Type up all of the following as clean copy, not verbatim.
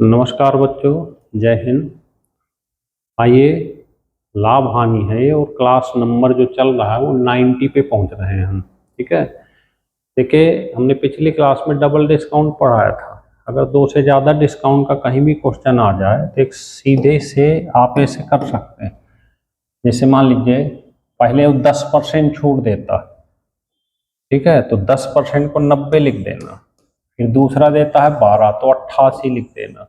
नमस्कार बच्चों, जय हिंद। आइए, लाभ हानि है और क्लास नंबर जो चल रहा है वो 90 पे पहुंच रहे हैं हम। ठीक है, देखिए हमने पिछली क्लास में डबल डिस्काउंट पढ़ाया था। अगर 2 से ज़्यादा डिस्काउंट का कहीं भी क्वेश्चन आ जाए तो एक सीधे से आप ऐसे कर सकते हैं। जैसे मान लीजिए पहले वो 10% छूट देता है, ठीक है, तो 10% को 90 लिख देना। फिर दूसरा देता है 12 तो 88 लिख देना।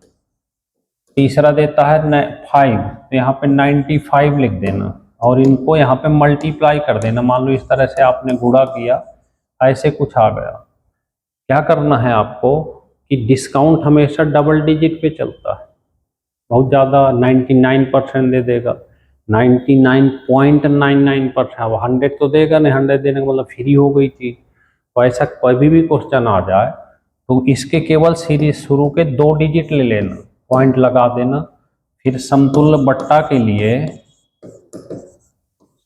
तीसरा देता है 5 तो यहाँ पे 95 लिख देना और इनको यहाँ पे मल्टीप्लाई कर देना। मान लो इस तरह से आपने गुणा किया, ऐसे कुछ आ गया। क्या करना है आपको कि डिस्काउंट हमेशा डबल डिजिट पे चलता है। बहुत ज़्यादा 99% दे देगा, 99.99%। अब 100 तो देगा नहीं, 100 देने का मतलब फ्री हो गई चीज़। तो ऐसा कभी भी क्वेश्चन आ जाए तो इसके केवल सीरीज शुरू के 2 डिजिट ले लेना, पॉइंट लगा देना। फिर समतुल्य बट्टा के लिए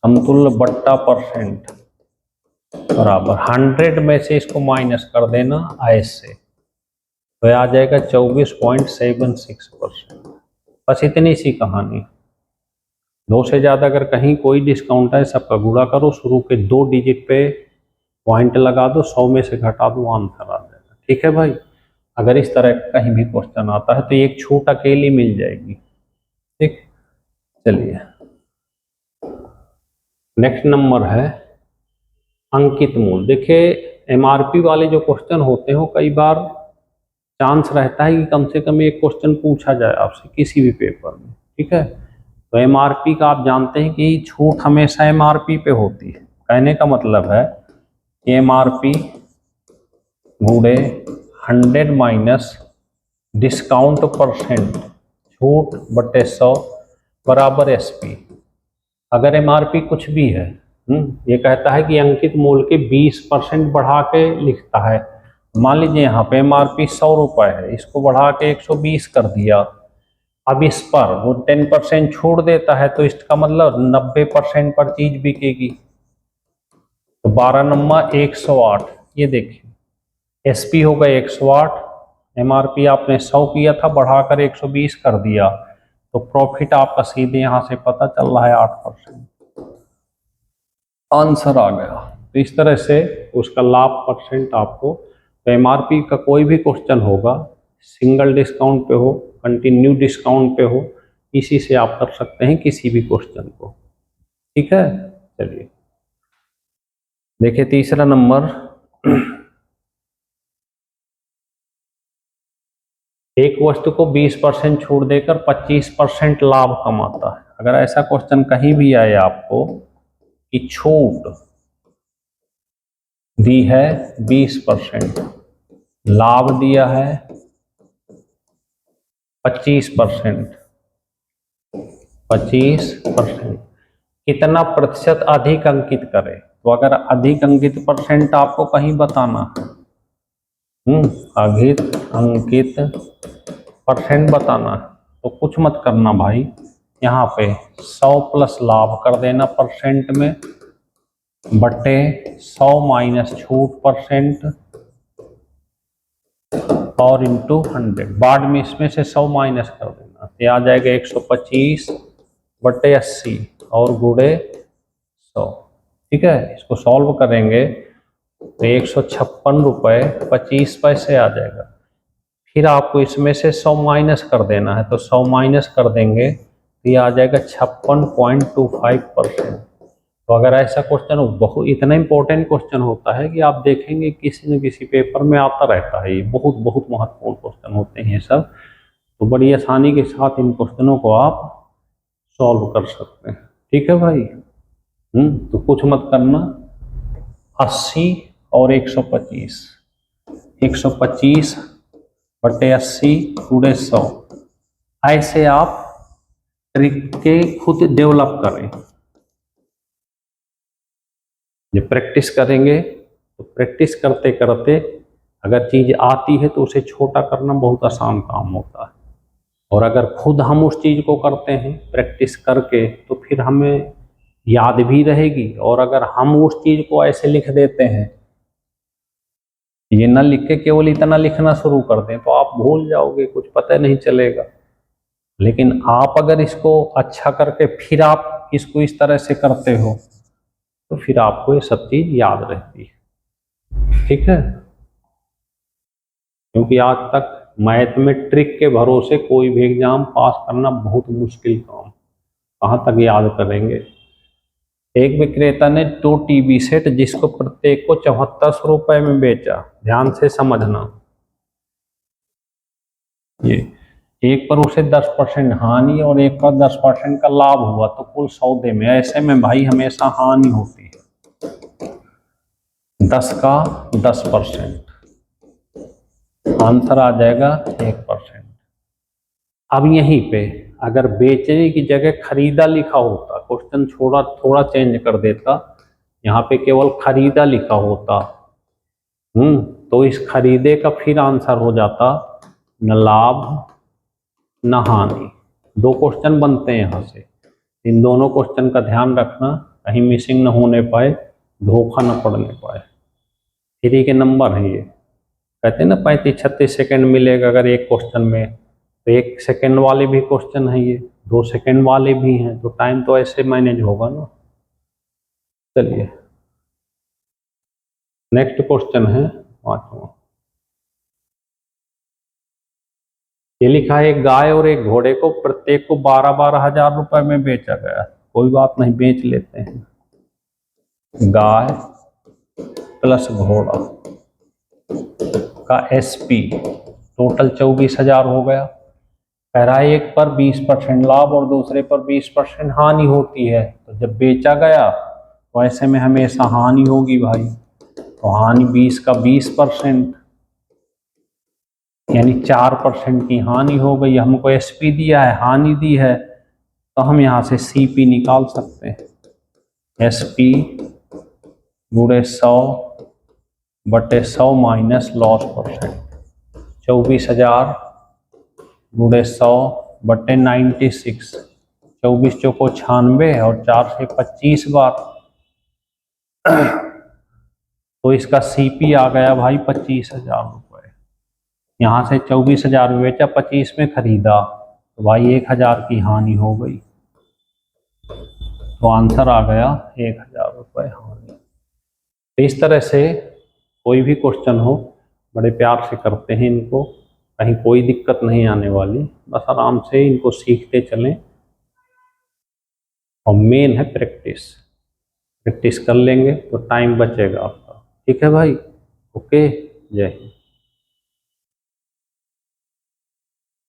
समतुल्य बट्टा परसेंट बराबर 100 में से इसको माइनस कर देना ऐसे, तो आ जाएगा 24.76%। बस इतनी सी कहानी। 2 से ज़्यादा अगर कहीं कोई डिस्काउंट है, सबका गुणा करो, शुरू के 2 डिजिट पे पॉइंट लगा दो, 100 में से घटा दो, आंसर आ जाएगा। ठीक है भाई, अगर इस तरह कहीं भी क्वेश्चन आता है तो एक छूट अकेली मिल जाएगी। ठीक, चलिए नेक्स्ट नंबर है अंकित मूल। देखिए एमआरपी वाले जो क्वेश्चन होते हैं वो कई बार चांस रहता है कि कम से कम एक क्वेश्चन पूछा जाए आपसे किसी भी पेपर में। ठीक है, तो एमआरपी का आप जानते हैं कि छूट हमेशा एमआरपी पे होती है। कहने का मतलब है कि एमआरपी गुणे 100 माइनस डिस्काउंट परसेंट छूट बटे 100 बराबर एसपी। अगर एमआरपी कुछ भी है, ये कहता है कि अंकित मूल्य के 20% बढ़ा के लिखता है। मान लीजिए यहाँ पे एमआरपी 100 रुपये है, इसको बढ़ा के 120 कर दिया। अब इस पर वो 10% छोड़ देता है तो इसका मतलब 90% पर चीज बिकेगी। तो 12 नंबर 108, ये देखिए एसपी होगा 108, एमआरपी आपने 100 किया था, बढ़ाकर 120 कर दिया, तो प्रॉफिट आपका सीधे यहां से पता चल रहा है 8%। आंसर आ गया। तो इस तरह से उसका लाभ परसेंट आपको, तो एमआरपी का कोई भी क्वेश्चन होगा, सिंगल डिस्काउंट पे हो, कंटिन्यू डिस्काउंट पे हो, इसी से आप कर सकते हैं किसी भी क्वेश्चन को। ठीक है, चलिए देखिए तीसरा नंबर। एक वस्तु को 20% छूट देकर 25% लाभ कमाता है। अगर ऐसा क्वेश्चन कहीं भी आए आपको कि छूट दी है 20%, लाभ दिया है 25%, कितना प्रतिशत अधिक अंकित करें। तो अगर अधिक अंकित परसेंट आपको कहीं बताना है, अधिक अंकित परसेंट बताना है, तो कुछ मत करना भाई, यहाँ पे 100 प्लस लाभ कर देना परसेंट में बटे 100 माइनस छूट परसेंट और इंटू 100। बाद में इसमें से 100 माइनस कर देना, ये आ जाएगा 125 बटे 80 और गुणे 100। ठीक है, इसको सॉल्व करेंगे तो 156 रुपये 25 पैसे आ जाएगा। फिर आपको इसमें से 100 माइनस कर देना है, तो 100 माइनस कर देंगे तो ये आ जाएगा 56.25%। तो अगर ऐसा क्वेश्चन बहुत इतना इंपॉर्टेंट क्वेश्चन होता है कि आप देखेंगे किसी न किसी पेपर में आता रहता है, ये बहुत बहुत महत्वपूर्ण क्वेश्चन होते हैं ये सब। तो बड़ी आसानी के साथ इन क्वेश्चनों को आप सॉल्व कर सकते हैं। ठीक है भाई, तो कुछ मत करना, 80 और 125, 125 बटे 80 गुणे 100, ऐसे आप ट्रिक के खुद डेवलप करें। जब प्रैक्टिस करेंगे तो प्रैक्टिस करते करते अगर चीज आती है तो उसे छोटा करना बहुत आसान काम होता है। और अगर खुद हम उस चीज को करते हैं प्रैक्टिस करके तो फिर हमें याद भी रहेगी। और अगर हम उस चीज को ऐसे लिख देते हैं ये ना लिख के केवल इतना लिखना शुरू कर दें तो आप भूल जाओगे, कुछ पता नहीं चलेगा। लेकिन आप अगर इसको अच्छा करके फिर आप इसको इस तरह से करते हो तो फिर आपको ये सब चीज याद रहती है। ठीक है, क्योंकि आज तक मैथ में ट्रिक के भरोसे कोई भी एग्जाम पास करना बहुत मुश्किल काम, कहाँ तक याद करेंगे। एक विक्रेता ने 2 टीवी सेट जिसको प्रत्येक को 7400 रुपए में बेचा। ध्यान से समझना, ये एक पर उसे 10% हानि और एक पर 10% का लाभ हुआ तो कुल सौदे में, ऐसे में भाई हमेशा हानि होती है। 10 का 10%, आंसर आ जाएगा 1%। अब यहीं पे अगर बेचने की जगह खरीदा लिखा होता, क्वेश्चन थोड़ा चेंज कर देता, यहाँ पे केवल खरीदा लिखा होता, तो इस खरीदे का फिर आंसर हो जाता न लाभ न हानि। 2 क्वेश्चन बनते हैं यहाँ से, इन दोनों क्वेश्चन का ध्यान रखना, कहीं मिसिंग न होने पाए, धोखा न पड़ने पाए। 3 के नंबर हैं ये, कहते हैं ना 35-36 सेकेंड मिलेगा अगर एक क्वेश्चन में, तो 1 सेकेंड वाले भी क्वेश्चन है, ये 2 सेकेंड वाले भी हैं, तो टाइम तो ऐसे मैनेज होगा ना। चलिए नेक्स्ट क्वेश्चन है 5वां। ये लिखा है एक गाय और एक घोड़े को प्रत्येक को 12-12 हजार रुपए में बेचा गया। कोई बात नहीं, बेच लेते हैं। गाय प्लस घोड़ा का एसपी टोटल 24,000 हो गया। कह रहा है एक पर 20% लाभ और दूसरे पर 20% हानि होती है, तो जब बेचा गया तो ऐसे में हमेशा हानि होगी भाई, तो हानि 20 का 20%, यानी 4% की हानि हो गई। हमको एसपी दिया है, हानि दी है, तो हम यहाँ से सीपी निकाल सकते हैं। एसपी गुणे 100/100 माइनस लॉस परसेंट, 24,000 गुणे 100/96, 24 चौको 96 और 4 से 25 बार, तो इसका सीपी आ गया भाई 25,000 रुपये। यहाँ से 24,000 में बेचा, 25 में खरीदा, तो भाई 1,000 की हानि हो गई, तो आंसर आ गया 1,000 रुपये हानि। तो इस तरह से कोई भी क्वेश्चन हो बड़े प्यार से करते हैं इनको, कहीं कोई दिक्कत नहीं आने वाली, बस आराम से इनको सीखते चलें। और मेन है प्रैक्टिस, प्रैक्टिस कर लेंगे तो टाइम बचेगा आपका। ठीक है भाई, ओके, जय हिंद।